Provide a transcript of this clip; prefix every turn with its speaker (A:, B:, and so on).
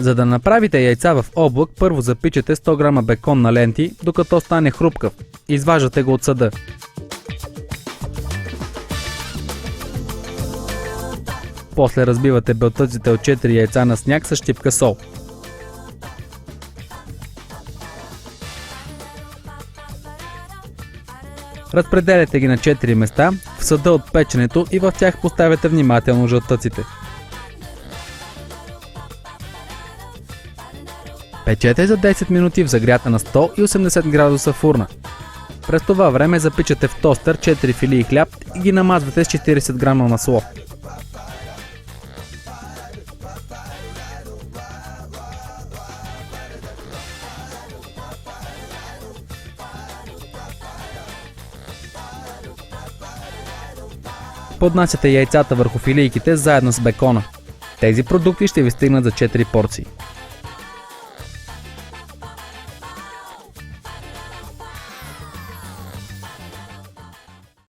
A: За да направите яйца в облак, първо запичате 100 грама бекон на ленти, докато стане хрупкав. Изваждате го от съда. После разбивате белтъците от 4 яйца на сняг с щипка сол. Разпределяте ги на 4 места в съда от печенето и в тях поставяте внимателно жълтъците. Печете за 10 минути в загрята на 180 градуса фурна. През това време запичате в тостер 4 филии хляб и ги намазвате с 40 грама масло. Поднасяте яйцата върху филийките заедно с бекона. Тези продукти ще ви стигнат за 4 порции.